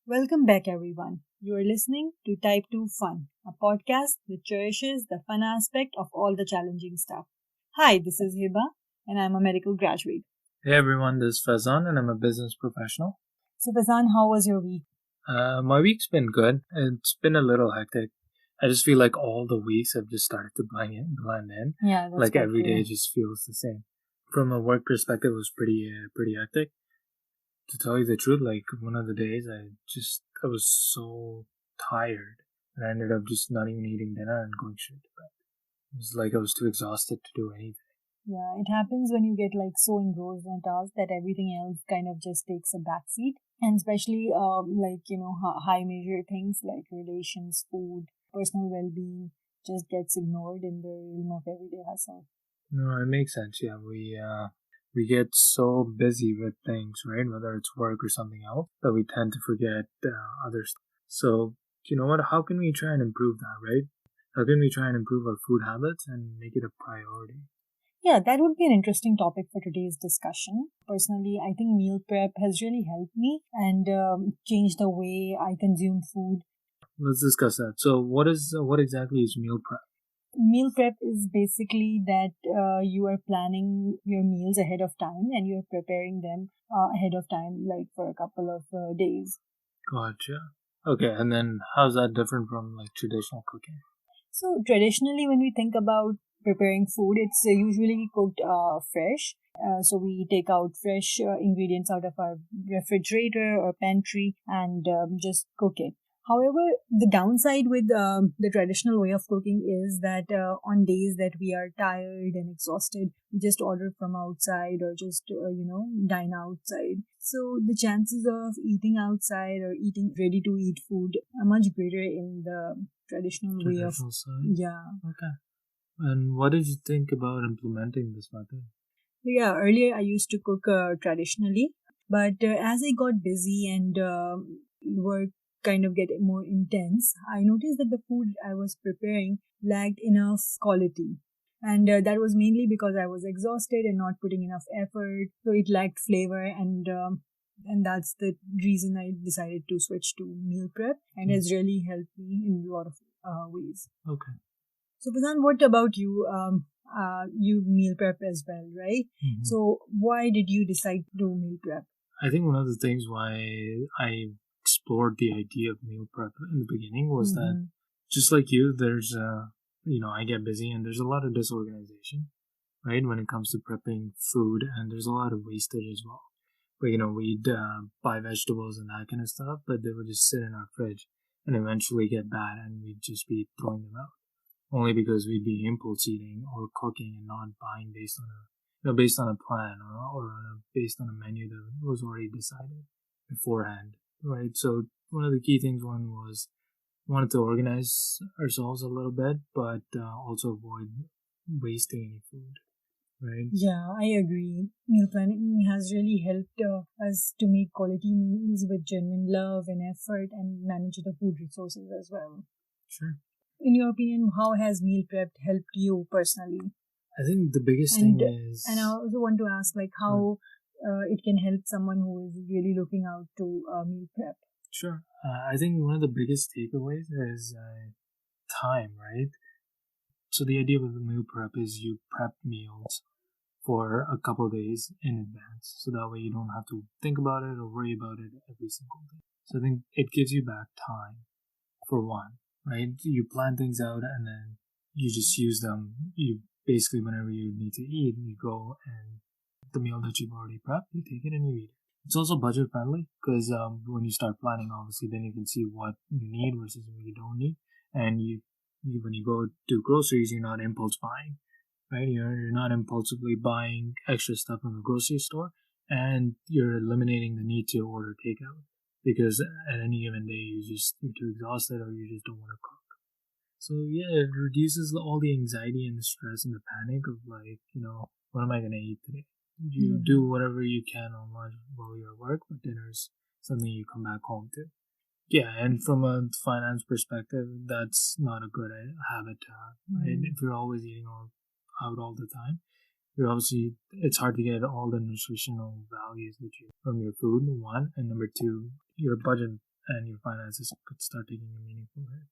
Welcome back, everyone. You are listening to Type 2 Fun, a podcast that cherishes the fun aspect of all the challenging stuff. Hi, this is Hiba, and I'm a medical graduate. Hey everyone, this is Faizan and I'm a business professional. So, Fazan, how was your week? My week's been good. It's been a little hectic. I just feel like all the weeks have just started to blend in. Yeah, that's Like quite every true. day just feels the same. From a work perspective, it was pretty hectic. To tell you the truth, like one of the days, I was so tired, and I ended up just not even eating dinner and going straight to bed. It was like I was too exhausted to do anything. Yeah, it happens when you get so engrossed in a task that everything else kind of just takes a backseat. And especially high major things like relations, food, personal well being just gets ignored in the realm of everyday hustle. No, it makes sense. Yeah, we get so busy with things, right? Whether it's work or something else, that we tend to forget other stuff. So, you know what? How can we try and improve that, right? How can we try and improve our food habits and make it a priority? Yeah, that would be an interesting topic for today's discussion. Personally, I think meal prep has really helped me and changed the way I consume food. Let's discuss that. So, what exactly is meal prep? Meal prep is basically that you are planning your meals ahead of time and you're preparing them ahead of time, like for a couple of days. Gotcha. Okay, and then how's that different from like traditional cooking? So, traditionally, when we think about preparing food, it's usually cooked fresh. So, we take out fresh ingredients out of our refrigerator or pantry and just cook it. However, the downside with the traditional way of cooking is that on days that we are tired and exhausted, we just order from outside or just, dine outside. So the chances of eating outside or eating ready to eat food are much greater in the traditional way of, Traditional side? yeah. Okay. And what did you think about implementing this method? Yeah, earlier I used to cook traditionally, but as I got busy and work kind of get more intense, I noticed that the food I was preparing lacked enough quality. And that was mainly because I was exhausted and not putting enough effort. So it lacked flavor, and that's the reason I decided to switch to meal prep, and has really helped me in a lot of ways. Okay. So, Pradhan, what about you? You meal prep as well, right? So, why did you decide to do meal prep? I think one of the things why I explored the idea of meal prep in the beginning was that just like you, there's I get busy and there's a lot of disorganization, right, when it comes to prepping food, and there's a lot of wastage as well. But we'd buy vegetables and that kind of stuff, but they would just sit in our fridge and eventually get bad, and we'd just be throwing them out only because we'd be impulse eating or cooking and not buying based on a plan or based on a menu that was already decided beforehand, right? So one of the key things one was wanted to organize ourselves a little bit, but also avoid wasting any food, right? Yeah, I agree. Meal planning has really helped us to make quality meals with genuine love and effort and manage the food resources as well. Sure. In your opinion, how has meal prep helped you personally? I think the biggest And thing is, and I also want to ask how it can help someone who is really looking out to meal prep. sure. I think one of the biggest takeaways is time, right? So the idea with the meal prep is you prep meals for a couple of days in advance, so that way you don't have to think about it or worry about it every single day. So I think it gives you back time for one, right? You plan things out and then you just use them. You basically, whenever you need to eat, you go and the meal that you've already prepped, you take it and you eat it. It's also budget friendly because when you start planning, obviously, then you can see what you need versus what you don't need, and you when you go do groceries, you're not impulse buying, right? You're not impulsively buying extra stuff from the grocery store, and you're eliminating the need to order takeout because at any given day you're too exhausted or you just don't want to cook. So yeah, it reduces all the anxiety and the stress and the panic of what am I gonna eat today? You do whatever you can on lunch while you're at work, but dinner's something you come back home to. Yeah, and from a finance perspective, that's not a good habit to have, right? If you're always eating out all the time, you're obviously it's hard to get all the nutritional values that you from your food. One, and number two, your budget and your finances could start taking a meaningful hit.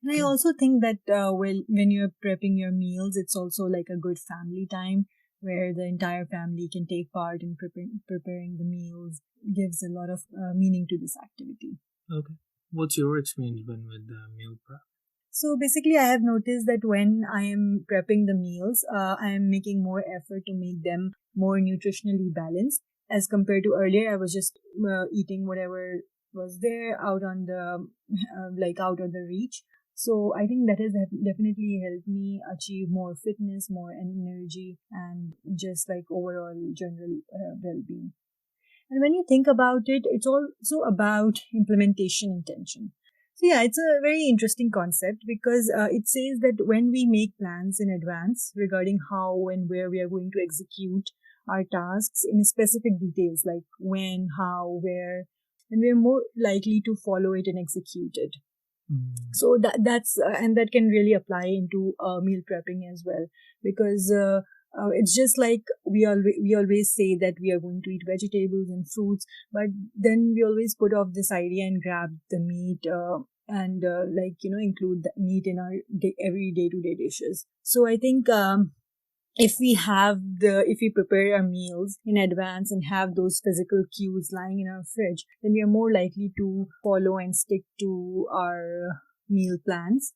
And I also think that when you're prepping your meals, it's also like a good family time where the entire family can take part in preparing the meals. Gives a lot of meaning to this activity. Okay. What's your experience been with meal prep? So basically, I have noticed that when I am prepping the meals, I am making more effort to make them more nutritionally balanced as compared to earlier. I was just eating whatever was there out on the out of the reach. So I think that has definitely helped me achieve more fitness, more energy, and just like overall general well-being. And when you think about it, it's also about implementation intention. So yeah, it's a very interesting concept because it says that when we make plans in advance regarding how and where we are going to execute our tasks in specific details like when, how, where, then we are more likely to follow it and execute it. So that's and that can really apply into meal prepping as well because it's just like we always say that we are going to eat vegetables and fruits, but then we always put off this idea and grab the meat and include the meat in our every day-to-day dishes. So I think if we prepare our meals in advance and have those physical cues lying in our fridge, then we are more likely to follow and stick to our meal plans.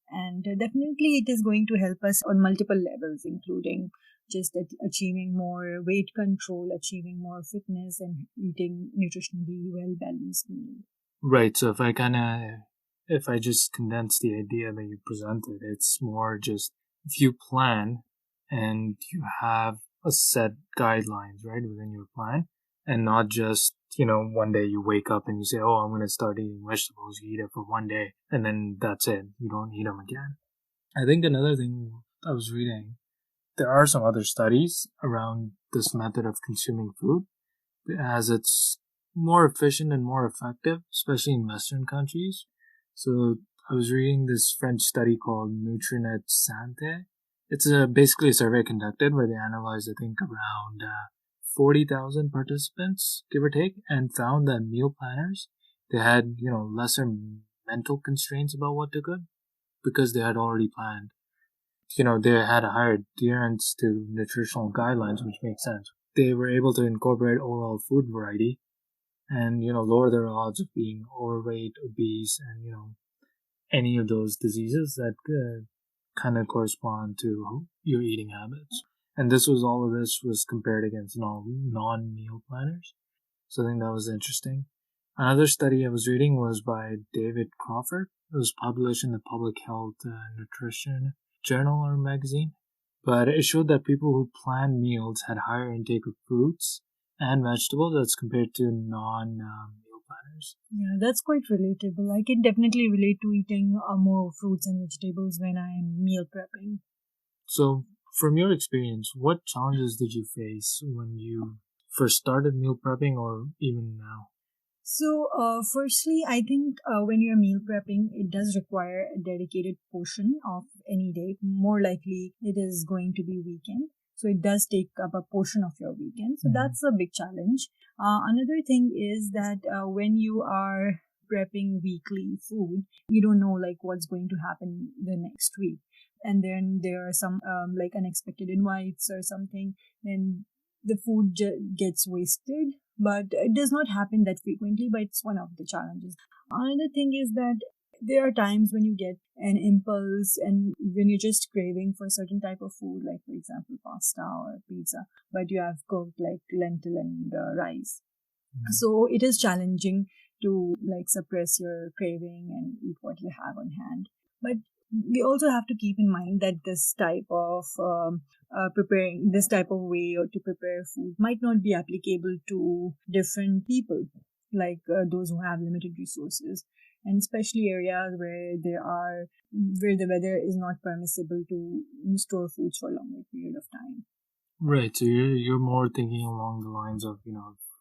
And definitely it is going to help us on multiple levels, including just achieving more weight control, achieving more fitness, and eating nutritionally well balanced meal. Right. So if I just condense the idea that you presented, it's more just if you plan and you have a set guidelines, right, within your plan, and not just, one day you wake up and you say, oh, I'm going to start eating vegetables. You eat it for one day and then that's it. You don't eat them again. I think another thing I was reading, there are some other studies around this method of consuming food as it's more efficient and more effective, especially in Western countries. So I was reading this French study called Nutrinet Santé. It's basically a survey conducted where they analyzed, I think, around 40,000 participants, give or take, and found that meal planners, they had, lesser mental constraints about what to cook because they had already planned. They had a higher adherence to nutritional guidelines, which makes sense. They were able to incorporate overall food variety and, lower their odds of being overweight, obese, and, any of those diseases that kind of correspond to your eating habits. And all of this was compared against non-meal planners. So I think that was interesting. Another study I was reading was by David Crawford. It was published in the Public Health Nutrition Journal or magazine. But it showed that people who planned meals had higher intake of fruits and vegetables as compared to non-meal planners. Yeah, that's quite relatable. I can definitely relate to eating more fruits and vegetables when I am meal prepping. So, from your experience, what challenges did you face when you first started meal prepping or even now? So, firstly, I think when you're meal prepping, it does require a dedicated portion of any day. More likely, it is going to be weekend. So, it does take up a portion of your weekend. So, that's a big challenge. Another thing is that when you are prepping weekly food, you don't know like what's going to happen the next week. And then there are some unexpected invites or something, then the food gets wasted. But it does not happen that frequently, but it's one of the challenges. Another thing is that there are times when you get an impulse and when you're just craving for a certain type of food, like for example pasta or pizza, but you have cooked like lentil and rice. So it is challenging to like suppress your craving and eat what you have on hand. But we also have to keep in mind that this type of preparing this type of way or to prepare food might not be applicable to different people, like those who have limited resources, and especially areas where the weather is not permissible to store foods for a longer period of time. Right. So you're more thinking along the lines of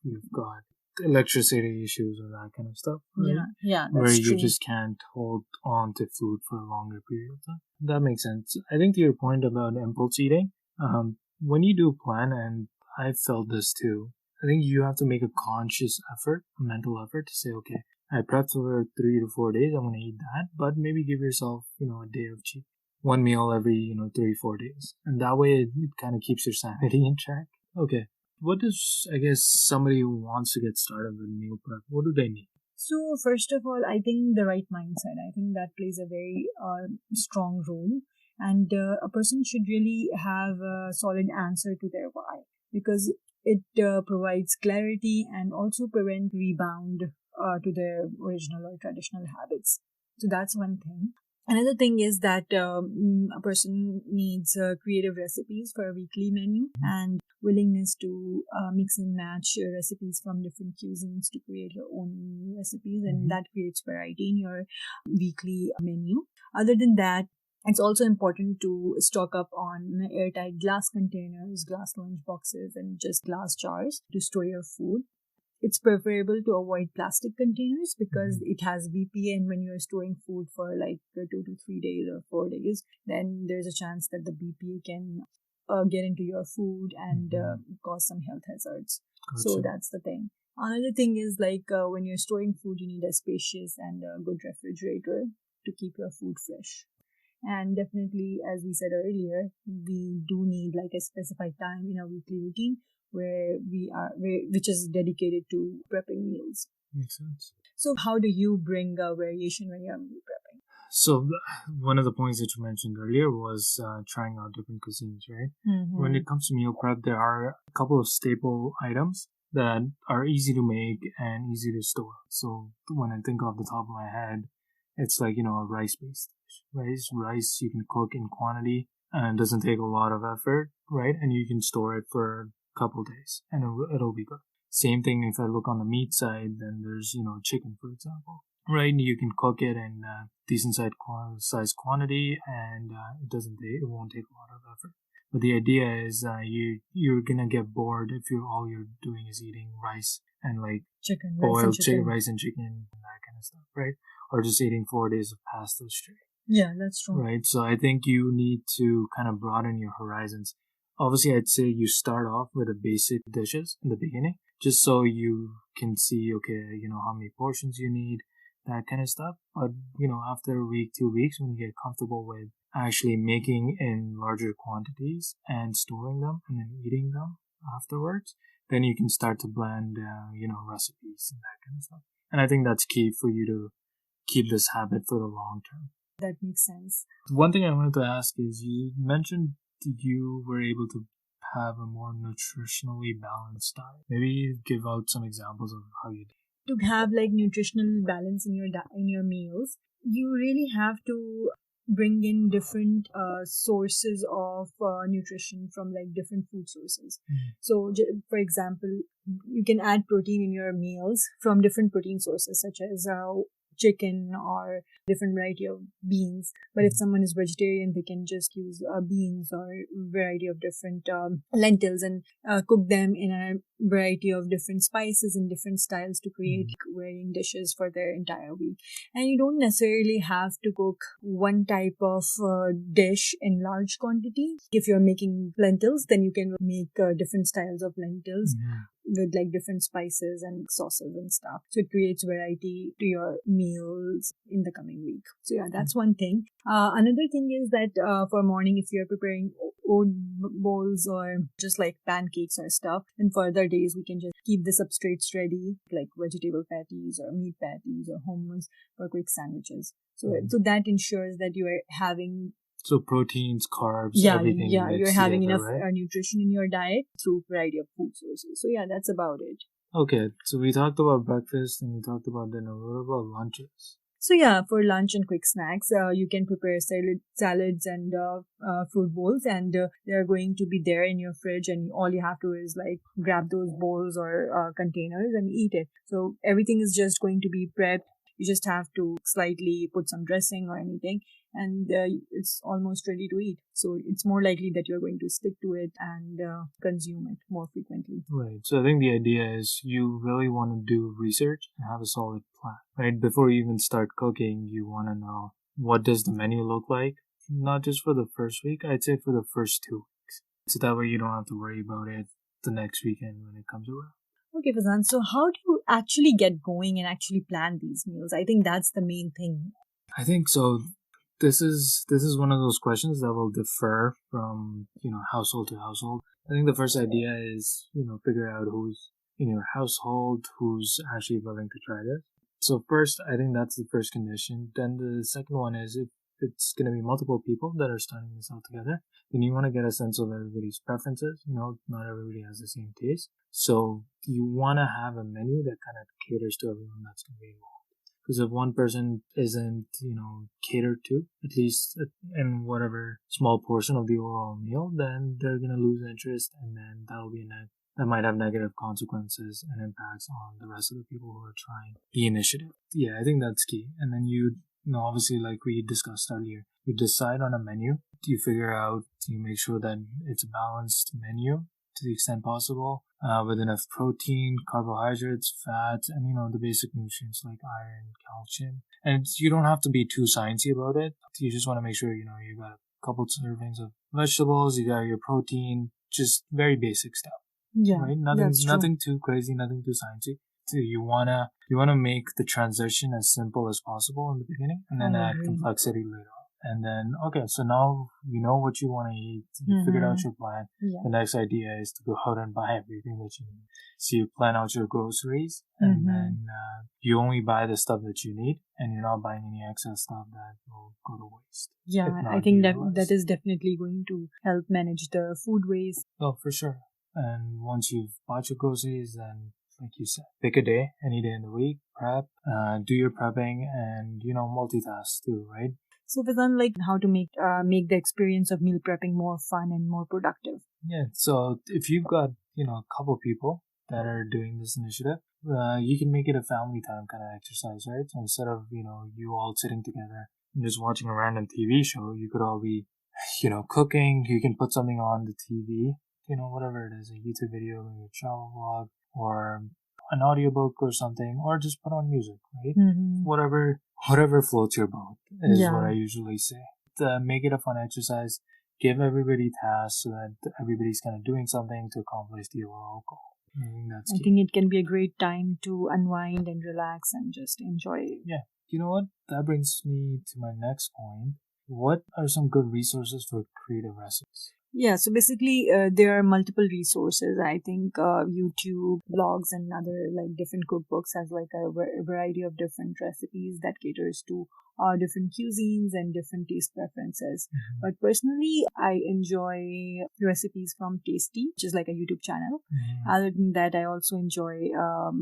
you've got electricity issues or that kind of stuff, right? Yeah, where that's you true. just can't hold on to food for a longer period of time. That makes sense. I think to your point about impulse eating, when you do plan, and I felt this too, I think you have to make a conscious effort, a mental effort to say, okay, I prepped for 3 to 4 days. I'm gonna eat that, but maybe give yourself, a day of cheat. One meal every, 3-4 days, and that way it kind of keeps your sanity in check. Okay, what does I guess somebody who wants to get started with meal prep? What do they need? So, first of all, I think the right mindset. I think that plays a very strong role. And a person should really have a solid answer to their why, because it provides clarity and also prevent rebound to their original or traditional habits. So that's one thing. Another thing is that a person needs creative recipes for a weekly menu and willingness to mix and match recipes from different cuisines to create your own new recipes, and that creates variety in your weekly menu. Other than that, it's also important to stock up on airtight glass containers, glass lunch boxes, and just glass jars to store your food. It's preferable to avoid plastic containers because it has BPA, and when you're storing food for like 2 to 3 days or 4 days, then there's a chance that the BPA can get into your food and cause some health hazards. Gotcha. So that's the thing. Another thing is when you're storing food, you need a spacious and a good refrigerator to keep your food fresh. And definitely, as we said earlier, we do need like a specified time in our weekly routine which is dedicated to prepping meals. Makes sense. So how do you bring variation when you're meal prepping? So one of the points that you mentioned earlier was trying out different cuisines, right? When it comes to meal prep, there are a couple of staple items that are easy to make and easy to store. So when I think off the top of my head, it's like, a rice-based dish. Rice you can cook in quantity and it doesn't take a lot of effort, right? And you can store it for couple days and it'll be good. Same thing if I look on the meat side, then there's chicken, for example, right? You can cook it in decent size quantity and it won't take a lot of effort. But the idea is you're gonna get bored if all you're doing is eating rice and like chicken, boiled rice and chicken and that kind of stuff, right? Or just eating 4 days of pasta straight. Yeah, that's true. Right, so I think you need to kind of broaden your horizons. Obviously, I'd say you start off with the basic dishes in the beginning, just so you can see, okay, how many portions you need, that kind of stuff. But, after a week, 2 weeks, when you get comfortable with actually making in larger quantities and storing them and then eating them afterwards, then you can start to blend, recipes and that kind of stuff. And I think that's key for you to keep this habit for the long term. That makes sense. One thing I wanted to ask is you mentioned you were able to have a more nutritionally balanced diet. Maybe give out some examples of how you did. To have like nutritional balance in your meals, you really have to bring in different sources of nutrition from like different food sources. So for example, you can add protein in your meals from different protein sources such as chicken or different variety of beans. But if someone is vegetarian, they can just use beans or variety of different lentils and cook them in a variety of different spices and different styles to create varying dishes for their entire week. And you don't necessarily have to cook one type of dish in large quantity. If you're making lentils, then you can make different styles of lentils with like different spices and sauces and stuff. So it creates variety to your meals in the coming week. So yeah, that's one thing. Another thing is that for morning, if you're preparing oat bowls or just like pancakes or stuff, then for other days we can just keep the substrates ready, like vegetable patties or meat patties or hummus for quick sandwiches. So that ensures that you are having proteins, carbs, everything. Yeah, you're having enough right? nutrition in your diet through a variety of food sources. So yeah, that's about it. Okay, so we talked about breakfast and we talked about dinner. What about lunches? So yeah, for lunch and quick snacks, you can prepare salads and fruit bowls, and they're going to be there in your fridge, and all you have to is like grab those bowls or containers and eat it. So everything is just going to be prepped. You just have to slightly put some dressing or anything, and it's almost ready to eat. So it's more likely that you're going to stick to it and consume it more frequently. Right. So I think the idea is you really want to do research and have a solid plan, right? Before you even start cooking, you want to know what does the menu look like, not just for the first week, I'd say for the first 2 weeks. So that way you don't have to worry about it the next weekend when it comes around. Okay, Fazan. So, how do you actually get going and actually plan these meals? I think that's the main thing. I think so. This is one of those questions that will differ from household to household. I think the first idea is figure out who's in your household who's actually willing to try this. So first, I think that's the first condition. Then the second one is if it's going to be multiple people that are starting this out together, then you want to get a sense of everybody's preferences. Not everybody has the same taste. So you want to have a menu that kind of caters to everyone that's going to be involved. Because if one person isn't, catered to, at least in whatever small portion of the overall meal, then they're gonna lose interest, and then that might have negative consequences and impacts on the rest of the people who are trying the initiative. Yeah, I think that's key. And then obviously, like we discussed earlier, you decide on a menu. You make sure that it's a balanced menu to the extent possible, with enough protein, carbohydrates, fats, and the basic nutrients like iron, calcium. And you don't have to be too sciencey about it. You just want to make sure you got a couple servings of vegetables, you got your protein, just very basic stuff. Yeah, right? Nothing too crazy, nothing too sciencey. So you wanna make the transition as simple as possible in the beginning, and then add complexity later on. And then, okay, so now you know what you want to eat. You figured out your plan. Yeah. The next idea is to go out and buy everything that you need. So you plan out your groceries, and then you only buy the stuff that you need, and you're not buying any excess stuff that will go to waste. Yeah, I think that is definitely going to help manage the food waste. Oh, for sure. And once you've bought your groceries, then like you said, pick a day, any day in the week, prep, do your prepping, and multitask too, right? So, Fazan, like how to make the experience of meal prepping more fun and more productive. Yeah. So if you've got a couple people that are doing this initiative, you can make it a family time kind of exercise, right? So instead of you all sitting together and just watching a random TV show, you could all be cooking. You can put something on the TV, whatever it is, a YouTube video, maybe a travel vlog, or an audiobook or something, or just put on music, right? Whatever floats your boat is what I usually say. Make it a fun exercise. Give everybody tasks so that everybody's kind of doing something to accomplish the overall goal. I think it can be a great time to unwind and relax and just enjoy it. Yeah. You know what? That brings me to my next point. What are some good resources for creative recipes? Yeah, so basically, there are multiple resources. I think YouTube, blogs, and other like different cookbooks has like a variety of different recipes that caters to different cuisines and different taste preferences. But personally, I enjoy recipes from Tasty, which is like a YouTube channel. Other than that, I also enjoy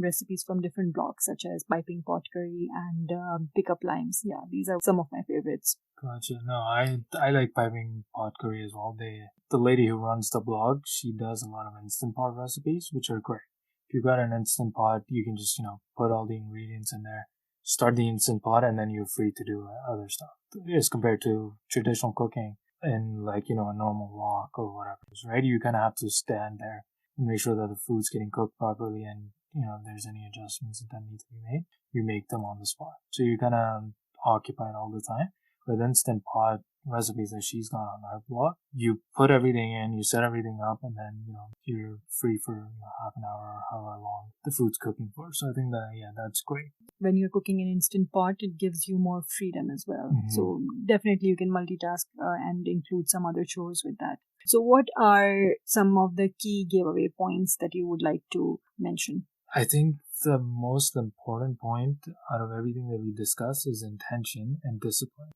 recipes from different blogs such as Piping Pot Curry and Pickup Limes. Yeah, these are some of my favorites. Gotcha. No, I like Piping Pot Curry as well. The lady who runs the blog, she does a lot of Instant Pot recipes, which are great. If you've got an Instant Pot, you can just, put all the ingredients in there, start the Instant Pot, and then you're free to do other stuff. As compared to traditional cooking in like, a normal wok or whatever, right? You kind of have to stand there and make sure that the food's getting cooked properly, and, if there's any adjustments that need to be made, you make them on the spot. So you're kind of occupied all the time. With Instant Pot recipes that she's got on her blog, you put everything in, you set everything up, and then you're free for half an hour or however long the food's cooking for. So I think that's great. When you're cooking an Instant Pot, it gives you more freedom as well. So definitely you can multitask and include some other chores with that. So what are some of the key giveaway points that you would like to mention? I think the most important point out of everything that we discuss is intention and discipline.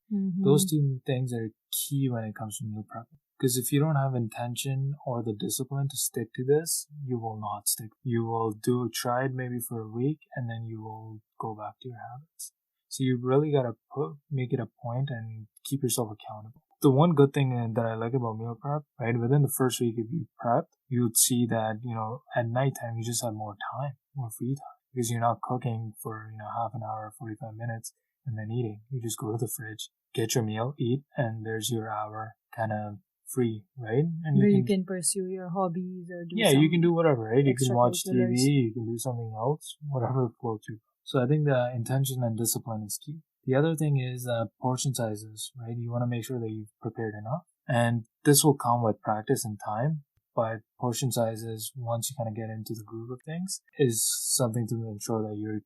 Those two things are key when it comes to meal prepping. Because if you don't have intention or the discipline to stick to this, you will not stick. You will try it maybe for a week, and then you will go back to your habits. So you really gotta make it a point and keep yourself accountable. The one good thing that I like about meal prep, right, within the first week if you prep, you would see that, at nighttime you just have more time, more free time. Because you're not cooking for, half an hour, 45 minutes, and then eating. You just go to the fridge, get your meal, eat, and there's your hour kind of free, right? And you can pursue your hobbies or do you can do whatever, right? You can watch TV, you can do something else, whatever floats you. So I think the intention and discipline is key. The other thing is portion sizes, right? You want to make sure that you've prepared enough. And this will come with practice and time. but portion sizes, once you kind of get into the groove of things, is something to ensure that you're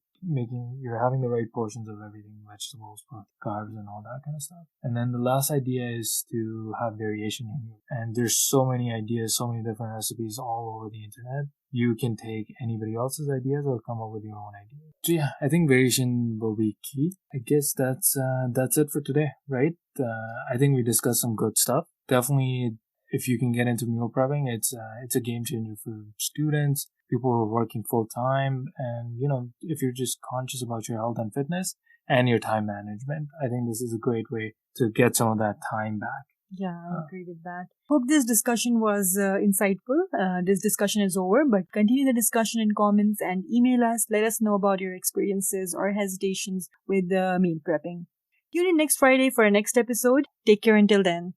having the right portions of everything, vegetables, carbs, and all that kind of stuff. And then the last idea is to have variation in you. And there's so many ideas, so many different recipes all over the internet. You can take anybody else's ideas or come up with your own ideas. So yeah, I think variation will be key. I guess that's it for today, right? I think we discussed some good stuff. Definitely, if you can get into meal prepping, it's a game changer for students, people who are working full time, and if you're just conscious about your health and fitness and your time management, I think this is a great way to get some of that time back. Yeah, I agree with that. Hope this discussion was insightful. This discussion is over, but continue the discussion in comments and email us. Let us know about your experiences or hesitations with meal prepping. Tune in next Friday for our next episode. Take care until then.